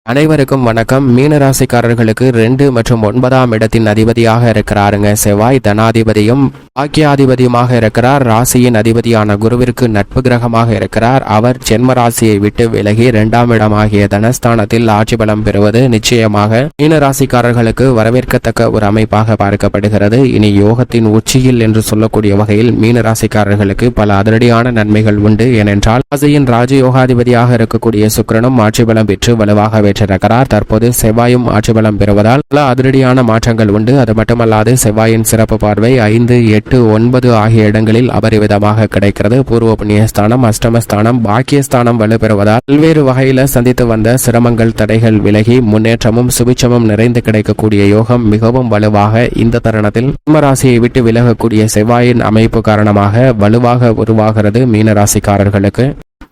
அனைவருக்கும் வணக்கம். மீனராசிக்காரர்களுக்கு 2 மற்றும் 9ஆம் இடத்தின் அதிபதியாக இருக்கிறாருங்க செவ்வாய். தனாதிபதியும் பாக்கியாதிபதியுமாக இருக்கிறார். ராசியின் அதிபதியான குருவிற்கு நட்பு கிரகமாக இருக்கிறார். அவர் ஜென்ம ராசியை விட்டு விலகி 2ஆம் இடமாகிய தனஸ்தானத்தில் ஆட்சி பலம் பெறுவது நிச்சயமாக மீனராசிக்காரர்களுக்கு வரவேற்கத்தக்க ஒரு அமைப்பாக பார்க்கப்படுகிறது. இனி யோகத்தின் உச்சியில் என்று சொல்லக்கூடிய வகையில் மீனராசிக்காரர்களுக்கு பல அதிரடியான நன்மைகள் உண்டு. ஏனென்றால் ராசியின் ராஜயோகாதிபதியாக இருக்கக்கூடிய சுக்கிரனும் ஆட்சி பலம் பெற்று வலுவாக பெற்றிருக்கிறார். தற்போது செவ்வாயும் ஆட்சி பலம் பெறுவதால் பல அதிரடியான மாற்றங்கள் உண்டு. அது மட்டுமல்லாது செவ்வாயின் சிறப்பு பார்வை 5, 8, 9 ஆகிய இடங்களில் அபரிவிதமாக கிடைக்கிறது. பூர்வ புண்ணியஸ்தானம், அஷ்டமஸ்தானம், பாக்கியஸ்தானம் வலுப்பெறுவதால் பல்வேறு வகையில சந்தித்து வந்த சிரமங்கள் தடைகள் விலகி முன்னேற்றமும் சுபிச்சமும் நிறைந்து கிடைக்கக்கூடிய யோகம் மிகவும் வலுவாக இந்த தருணத்தில் சிம்மராசியை விட்டு விலகக்கூடிய செவ்வாயின் அமைப்பு காரணமாக வலுவாக உருவாகிறது மீனராசிக்காரர்களுக்கு.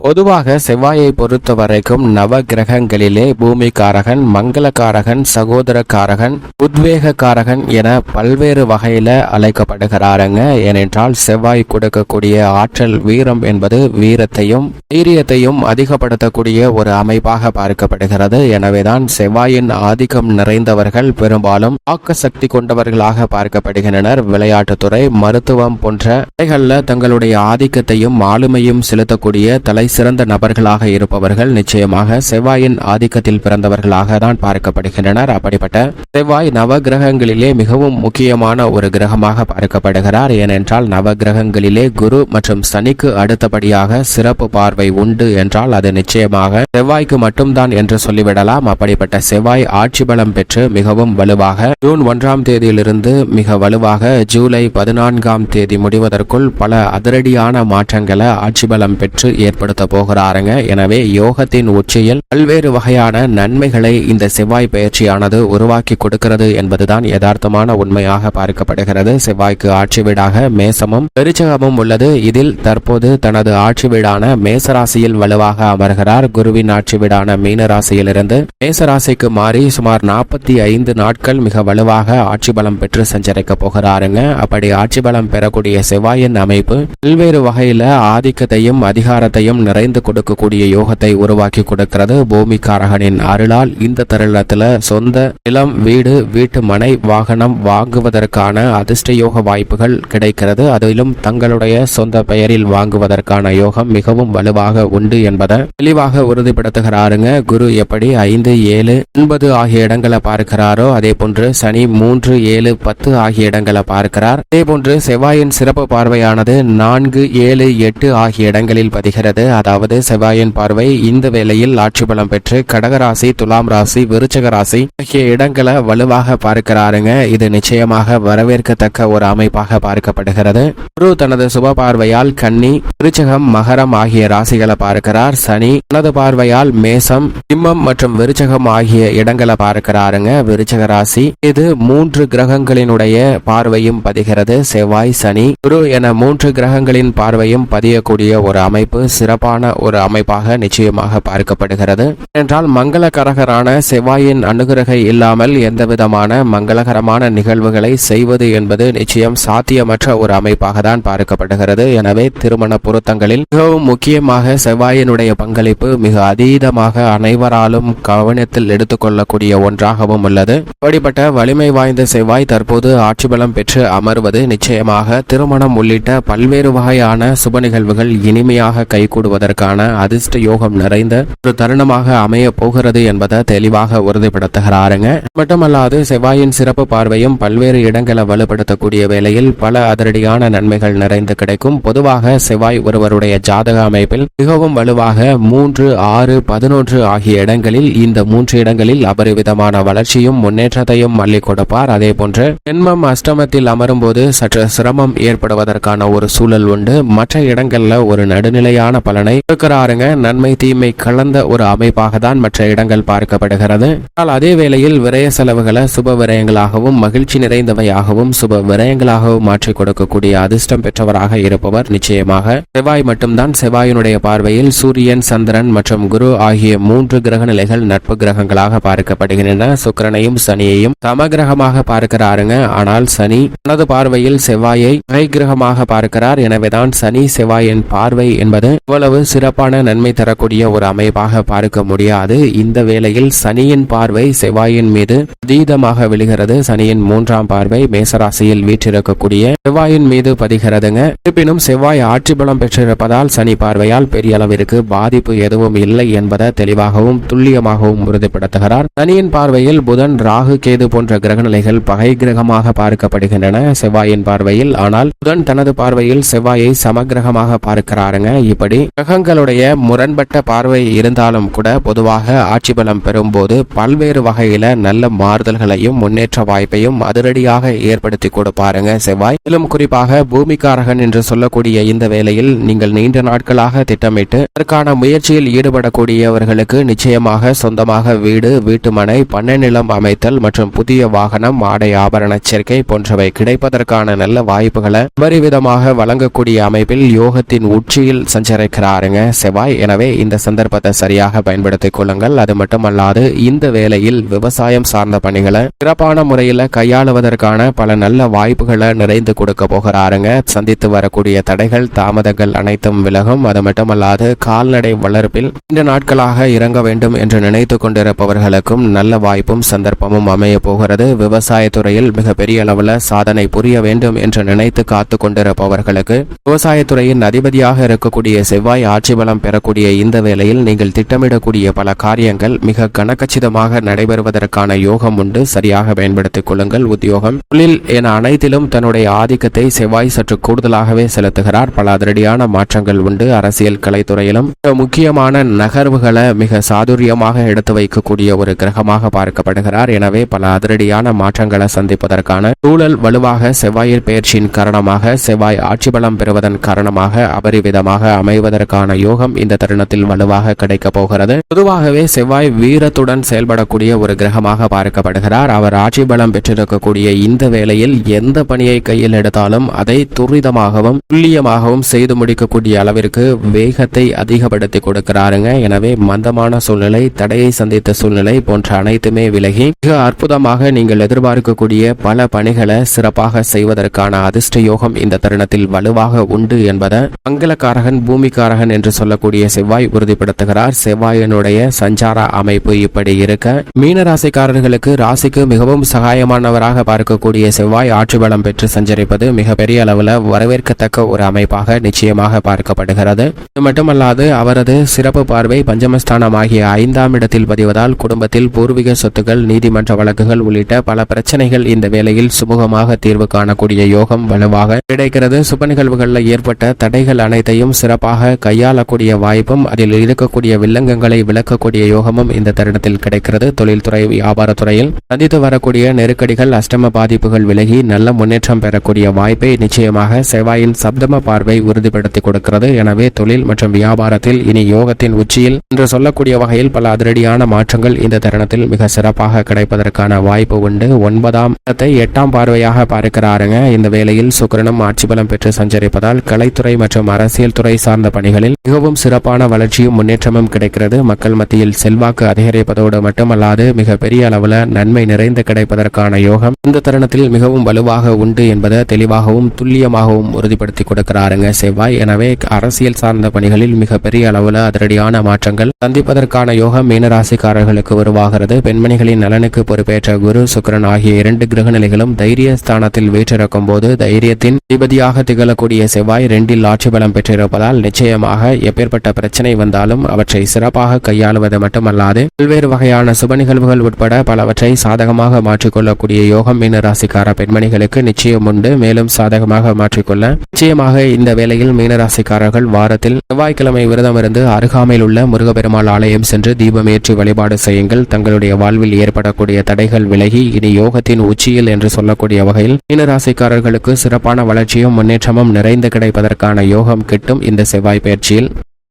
பொதுவாக செவ்வாயை பொறுத்த வரைக்கும் நவ கிரகங்களிலே பூமிக்காரகன், மங்களகாரகன், சகோதரக்காரகன், உத்வேகக்காரகன் என பல்வேறு வகையில அழைக்கப்படுகிறாருங்க. ஏனென்றால் செவ்வாய் கொடுக்கக்கூடிய ஆற்றல் வீரம் என்பது வீரத்தையும் தைரியத்தையும் அதிகப்படுத்தக்கூடிய ஒரு அமைப்பாக பார்க்கப்படுகிறது. எனவேதான் செவ்வாயின் ஆதிக்கம் நிறைந்தவர்கள் பெரும்பாலும் ஆக்க சக்தி கொண்டவர்களாக பார்க்கப்படுகின்றனர். விளையாட்டுத்துறை, மருத்துவம் போன்ற துறைகளில் தங்களுடைய ஆதிக்கத்தையும் ஆளுமையும் செலுத்தக்கூடிய தலை சிறந்த நபர்களாக இருப்பவர்கள் நிச்சயமாக செவ்வாயின் ஆதிக்கத்தில் பிறந்தவர்களாக தான் பார்க்கப்படுகின்றனர். அப்படிப்பட்ட செவ்வாய் நவ கிரகங்களிலே மிகவும் முக்கியமான ஒரு கிரகமாக பார்க்கப்படுகிறார். ஏனென்றால் நவ கிரகங்களிலே குரு மற்றும் சனிக்கு அடுத்தபடியாக சிறப்பு பார்வை உண்டு என்றால் அது நிச்சயமாக செவ்வாய்க்கு மட்டும்தான் என்று சொல்லிவிடலாம். அப்படிப்பட்ட செவ்வாய் ஆட்சி பலம் பெற்று மிகவும் வலுவாக ஜூன் 1ஆம் தேதியிலிருந்து மிக வலுவாக ஜூலை 14ஆம் தேதி முடிவதற்குள் பல அதிரடியான மாற்றங்களை ஆட்சி பலம் பெற்று ஏற்படுத்த போகிறாருங்க. எனவே யோகத்தின் உச்சியில் பல்வேறு வகையான நன்மைகளை இந்த செவ்வாய் பயிற்சியானது உருவாக்கி கொடுக்கிறது என்பதுதான் யதார்த்தமான உண்மையாக பார்க்கப்படுகிறது. செவ்வாய்க்கு ஆட்சி வீடாக மேசமும் விருச்சிகமும் உள்ளது. இதில் தற்போது தனது ஆட்சி வீடான மேசராசியில் வலுவாக அமர்கிறார். குருவின் ஆட்சி வீடான மீனராசியிலிருந்து மேசராசிக்கு மாறி சுமார் 45 நாட்கள் மிக வலுவாக ஆட்சி பலம் பெற்று சஞ்சரிக்க போகிறாருங்க. அப்படி ஆட்சி பலம் பெறக்கூடிய செவ்வாயின் அமைப்பு பல்வேறு வகையில ஆதிக்கத்தையும் அதிகாரத்தையும் நிறைந்து கொடுக்கக்கூடிய யோகத்தை உருவாக்கி கொடுக்கிறது. பூமிக்காரகனின் அருளால் இந்த தருணத்துல சொந்த நிலம், வீடு, வீட்டு மனை, வாகனம் வாங்குவதற்கான அதிர்ஷ்ட யோக வாய்ப்புகள் கிடைக்கிறது. அதிலும் தங்களுடைய சொந்த பெயரில் வாங்குவதற்கான யோகம் மிகவும் வலுவாக உண்டு என்பதை தெளிவாக உறுதிப்படுத்துகிறாருங்க. குரு எப்படி 5, 7, 9 ஆகிய இடங்களை பார்க்கிறாரோ அதே போன்று சனி 3, 7, 10 ஆகிய இடங்களை பார்க்கிறார். அதே போன்று செவ்வாயின் சிறப்பு பார்வையானது 4, 7, 8 ஆகிய இடங்களில் பதிகிறது. அதாவது செவ்வாயின் பார்வை இந்த வேளையில் ஆட்சி பலம் பெற்று கடகராசி, துலாம் ராசி, விருச்சிக ராசி ஆகிய இடங்களை வலுவாக பார்க்கிறாருங்க. இது நிச்சயமாக வரவேற்கத்தக்க ஒரு அமைப்பாக பார்க்கப்படுகிறது. குரு தனது சுப பார்வையால் கன்னி, விருச்சிகம், மகரம் ஆகிய ராசிகளை பார்க்கிறார். சனி தனது பார்வையால் மேசம், சிம்மம் மற்றும் விருச்சிகம் ஆகிய இடங்களை பார்க்கிறாருங்க. விருச்சிக ராசி இது 3 கிரகங்களினுடைய பார்வையும் பதிகிறது. செவ்வாய், சனி, குரு என 3 கிரகங்களின் பார்வையும் பதியக்கூடிய ஒரு அமைப்பு சிறப்பான ஒரு அமைப்பாக நிச்சயமாக பார்க்கப்படுகிறது. என்றால் மங்களகரகரான செவ்வாயின் அனுகிரகை இல்லாமல் எந்தவிதமான மங்களகரமான நிகழ்வுகளை செய்வது என்பது நிச்சயம் சாத்தியமற்ற ஒரு அமைப்பாக தான் பார்க்கப்படுகிறது. எனவே திருமண பொருத்தங்களில் மிகவும் முக்கியமாக செவ்வாயினுடைய பங்களிப்பு மிக அதீதமாக அனைவராலும் கவனத்தில் எடுத்துக்கொள்ளக்கூடிய ஒன்றாகவும் உள்ளது. அப்படிப்பட்ட வலிமை வாய்ந்த செவ்வாய் தற்போது ஆட்சி பலம் பெற்று அமர்வது நிச்சயமாக திருமணம் உள்ளிட்ட பல்வேறு வகையான சுப நிகழ்வுகள் இனிமையாக கைகூடுவதற்கான அதிர்ஷ்ட யோகம் நிறைந்த ஒரு தருணமாக அமைய போகிறது என்பதை தெளிவாக உறுதிப்படுத்துகிறாருங்க. மட்டுமல்லாது செவ்வாயின் சிறப்பு பார்வையும் பல்வேறு இடங்களை வலுப்படுத்தக்கூடிய வேளையில் பல அதிரடியான நன்மைகள் நிறைந்து கிடைக்கும். பொதுவாக செவ்வாய் ஒருவருடைய ஜாதக அமைப்பில் மிகவும் வலுவாக 3, 6, 11 ஆகிய இடங்களில் இந்த 3 இடங்களில் அபரிவிதமான வளர்ச்சியும் முன்னேற்றத்தையும் அள்ளி கொடுப்பார். அதே போன்று ஜென்மம் அஷ்டமத்தில் அமரும் போது சற்று சிரமம் ஏற்படுவதற்கான ஒரு சூழல் உண்டு. மற்ற இடங்கள்ல ஒரு நடுநிலையான பலனை கொடுக்கிறாருங்க. நன்மை தீமை கலந்த ஒரு அமைப்பாக தான் மற்ற இடங்கள் பார்க்கப்படுகிறது. ஆனால் அதே வேளையில் விரய செலவுகளை சுப விரயங்களாகவும் மகிழ்ச்சி நிறைந்தவையாகவும் சுப விரயங்களாகவும் மாற்றி கொடுக்கக்கூடிய அதிர்ஷ்டம் பெற்றவராக இருப்பவர் நிச்சயமாக செவ்வாய் மட்டும்தான். செவ்வாயினுடைய பார்வையில் சூரியன், சந்திரன் மற்றும் குரு ஆகிய 3 கிரக நிலைகள் நட்பு கிரகங்களாக பார்க்கப்படுகின்றன. சுக்கிரனையும் சனியையும் சமகிரகமாக பார்க்கிறாருங்க. ஆனால் சனி தனது பார்வையில் செவ்வாயை கிரகமாக பார்க்கிறார். எனவேதான் சனி செவ்வாயின் பார்வை என்பது இவ்வளவு அளவு சிறப்பான நன்மை தரக்கூடிய ஒரு அமைப்பாக பார்க்க முடியாது. இந்த வேளையில் சனியின் பார்வை செவ்வாயின் மீது அதீதமாக விழுகிறது. சனியின் 3ஆம் பார்வை மேசராசியில் வீற்றிருக்கக்கூடிய செவ்வாயின் மீது பதிகிறதுங்க. இருப்பினும் செவ்வாய் ஆட்சி பலம் பெற்றிருப்பதால் சனி பார்வையால் பெரிய அளவிற்கு பாதிப்பு எதுவும் இல்லை என்பதை தெளிவாகவும் துல்லியமாகவும் உறுதிப்படுத்துகிறார். சனியின் பார்வையில் புதன், ராகு, கேது போன்ற கிரகநிலைகள் பகை கிரகமாக பார்க்கப்படுகின்றன செவ்வாயின் பார்வையில். ஆனால் புதன் தனது பார்வையில் செவ்வாயை சமகிரகமாக பார்க்கிறாருங்க. இப்படி கிரகங்களுடைய முரண்பட்ட பார்வை இருந்தாலும் கூட பொதுவாக ஆட்சி பலம் பெறும்போது பல்வேறு வகையில நல்ல மாறுதல்களையும் முன்னேற்ற வாய்ப்பையும் அதிரடியாக ஏற்படுத்தி கொடுப்பாருங்க செவ்வாய். மேலும் குறிப்பாக பூமிக்காரகன் என்று சொல்லக்கூடிய இந்த வேளையில் நீங்கள் நீண்ட நாட்களாக திட்டமிட்டு அதற்கான முயற்சியில் ஈடுபடக்கூடியவர்களுக்கு நிச்சயமாக சொந்தமாக வீடு, வீட்டுமனை, பண்ணை நிலம் அமைத்தல் மற்றும் புதிய வாகனம், ஆடை ஆபரண சேர்க்கை போன்றவை கிடைப்பதற்கான நல்ல வாய்ப்புகளை விதமாக வழங்கக்கூடிய அமைப்பில் யோகத்தின் உச்சியில் சஞ்சரிக்கிறாருங்க செவ்வாய். எனவே இந்த சந்தர்ப்பத்தை சரியாக பயன்படுத்திக் கொள்ளுங்கள். அது மட்டுமல்லாது இந்த வேளையில் விவசாயம் சார்ந்த பணிகளை சிறப்பான முறையில் கையாளுவதற்கான பல நல்ல வாய்ப்புகளை நிறைந்து கொடுக்க போகிறாருங்க. சந்தித்து வரக்கூடிய தடைகள், தாமதங்கள் அனைத்தும் விலகும். அது மட்டுமல்லாது கால்நடை வளர்ப்பில் இந்த நாட்களாக இறங்க வேண்டும் என்று நினைத்து கொண்டிருப்பவர்களுக்கும் நல்ல வாய்ப்பும் சந்தர்ப்பமும் அமைய போகிறது. விவசாயத்துறையில் மிகப்பெரிய அளவில் சாதனை புரிய வேண்டும் என்று நினைத்து காத்து கொண்டிருப்பவர்களுக்கு விவசாயத்துறையின் அதிபதியாக இருக்கக்கூடிய செவ்வாய் ஆட்சி பலம் பெறக்கூடிய இந்த வேளையில் நீங்கள் திட்டமிடக்கூடிய பல காரியங்கள் மிக கனகச்சிதமாக நடைபெறுவதற்கான யோகம் உண்டு. சரியாக பயன்படுத்திக் கொள்ளுங்கள். உத்தியோகம், தொழில் என அனைத்திலும் தன்னுடைய ஆதிக்கத்தை செவ்வாய் சற்று கூடுதலாகவே செலுத்துகிறார். பல அதிரடியான மாற்றங்கள் உண்டு. அரசியல், கலைத்துறையிலும் முக்கியமான நகர்வுகளை மிக சாதுரியமாக எடுத்து வைக்கக்கூடிய ஒரு கிரகமாக பார்க்கப்படுகிறார். எனவே பல அதிரடியான மாற்றங்களை சந்திப்பதற்கான சூழல் வலுவாக செவ்வாயின் பெயர்ச்சியின் காரணமாக, செவ்வாய் ஆட்சி பலம் பெறுவதன் காரணமாக அபரிவிதமாக அமைவதற்கான யோகம் இந்த தருணத்தில் வலுவாக கிடைக்க போகிறது. பொதுவாகவே செவ்வாய் வீரத்துடன் செயல்படக்கூடிய ஒரு கிரகமாக பார்க்கப்படுகிறார். அவர் ஆட்சி பலம் பெற்றிருக்கக்கூடிய இந்த வேளையில் எந்த பணியை கையில் எடுத்தாலும் அதை துரிதமாகவும் துல்லியமாகவும் செய்து முடிக்கக்கூடிய அளவிற்கு வேகத்தை அதிகப்படுத்தி கொடுக்கிறாருங்க. எனவே மந்தமான சூழ்நிலை, தடையை சந்தித்த சூழ்நிலை போன்ற அனைத்துமே விலகி மிக அற்புதமாக நீங்கள் எதிர்பார்க்கக்கூடிய பல பணிகளை சிறப்பாக செய்வதற்கான அதிர்ஷ்ட யோகம் இந்த தருணத்தில் வலுவாக உண்டு என்பதை மங்களக்காரகன், பூமிக்காரகன் என்று சொல்லக்கூடிய செவ்வாய் உறுதிப்படுத்துகிறார். செவ்வாயினுடைய சஞ்சார அமைப்பு இப்படி இருக்க, மீனராசிக்காரர்களுக்கு ராசிக்கு மிகவும் சகாயமானவராக பார்க்கக்கூடிய செவ்வாய் ஆட்சி பலம் பெற்று சஞ்சரிப்பது மிகப்பெரிய அளவில் வரவேற்கத்தக்க ஒரு அமைப்பாக நிச்சயமாக பார்க்கப்படுகிறது. இது மட்டுமல்லாது அவரது சிறப்பு பார்வை பஞ்சமஸ்தானம் ஆகிய 5ஆம் இடத்தில் பதிவதால் குடும்பத்தில் பூர்வீக சொத்துக்கள், நீதிமன்ற வழக்குகள் உள்ளிட்ட பல பிரச்சனைகள் இந்த வேளையில் சுமூகமாக தீர்வு காணக்கூடிய யோகம் வலுவாக கிடைக்கிறது. சுப நிகழ்வுகளில் ஏற்பட்ட தடைகள் அனைத்தையும் சிறப்பாக கையாளக்கூடிய வாய்ப்பும் அதில் இருக்கக்கூடிய வில்லங்கங்களை விளக்கக்கூடிய யோகமும் இந்த தருணத்தில் கிடைக்கிறது. தொழில்துறை, வியாபாரத்துறையில் சந்தித்து வரக்கூடிய நெருக்கடிகள், அஷ்டம பாதிப்புகள் விலகி நல்ல முன்னேற்றம் பெறக்கூடிய வாய்ப்பை நிச்சயமாக செவ்வாயின் சப்தம பார்வை உறுதிப்படுத்தி கொடுக்கிறது. எனவே தொழில் மற்றும் வியாபாரத்தில் இனி யோகத்தின் உச்சியில் என்று சொல்லக்கூடிய வகையில் பல அதிரடியான மாற்றங்கள் இந்த தருணத்தில் மிக சிறப்பாக கிடைப்பதற்கான வாய்ப்பு உண்டு. 9ஆம் இடத்தை 8ஆம் பார்வையாக பார்க்கிறாருங்க. இந்த வேளையில் சுக்கிரனும் ஆட்சி பலம் பெற்று சஞ்சரிப்பதால் கலைத்துறை மற்றும் அரசியல் துறை சார்ந்த பணிகளில் மிகவும் சிறப்பான வளர்ச்சியும் முன்னேற்றமும் கிடைக்கிறது. மக்கள் மத்தியில் செல்வாக்கு அதிகரிப்பதோடு மட்டுமல்லாது மிக பெரிய அளவில் நன்மை நிறைந்து கிடைப்பதற்கான யோகம் இந்த தருணத்தில் மிகவும் வலுவாக உண்டு என்பதை தெளிவாகவும் துல்லியமாகவும் உறுதிப்படுத்தி கொடுக்கிறாருங்க செவ்வாய். எனவே அரசியல் சார்ந்த பணிகளில் மிக பெரிய அளவில் அதிரடியான மாற்றங்கள் சந்திப்பதற்கான யோகம் மீனராசிக்காரர்களுக்கு உருவாகிறது. பெண்மணிகளின் நலனுக்கு பொறுப்பேற்ற குரு, சுக்கிரன் ஆகிய 2 கிரகநிலைகளும் தைரிய ஸ்தானத்தில் வீற்றிருக்கும் போது தைரியத்தின் அதிபதியாக திகழக்கூடிய செவ்வாய் 2இல் ஆட்சி பலம் பெற்றிருப்பதால் நிச்சயமாக எப்பேற்பட்ட பிரச்சனை வந்தாலும் அவற்றை சிறப்பாக கையாளுவது மட்டுமல்லாது பல்வேறு வகையான சுப நிகழ்வுகள் உட்பட பலவற்றை சாதகமாக மாற்றிக்கொள்ளக்கூடிய யோகம் மீனராசிக்கார பெண்மணிகளுக்கு நிச்சயம் உண்டு. மேலும் சாதகமாக மாற்றிக்கொள்ள நிச்சயமாக இந்த வேளையில் மீனராசிக்காரர்கள் வாரத்தில் செவ்வாய்க்கிழமை விரதமிருந்து அருகாமையில் உள்ள முருகப்பெருமாள் ஆலயம் சென்று தீபம் ஏற்றி வழிபாடு செய்யுங்கள். தங்களுடைய வாழ்வில் ஏற்படக்கூடிய தடைகள் விலகி இனி யோகத்தின் உச்சியில் என்று சொல்லக்கூடிய வகையில் மீனராசிக்காரர்களுக்கு சிறப்பான வளர்ச்சியும் முன்னேற்றமும் நிறைந்து கிடைப்பதற்கான யோகம் கிட்டும் இந்த செவ்வாய் பயிற்சியில்.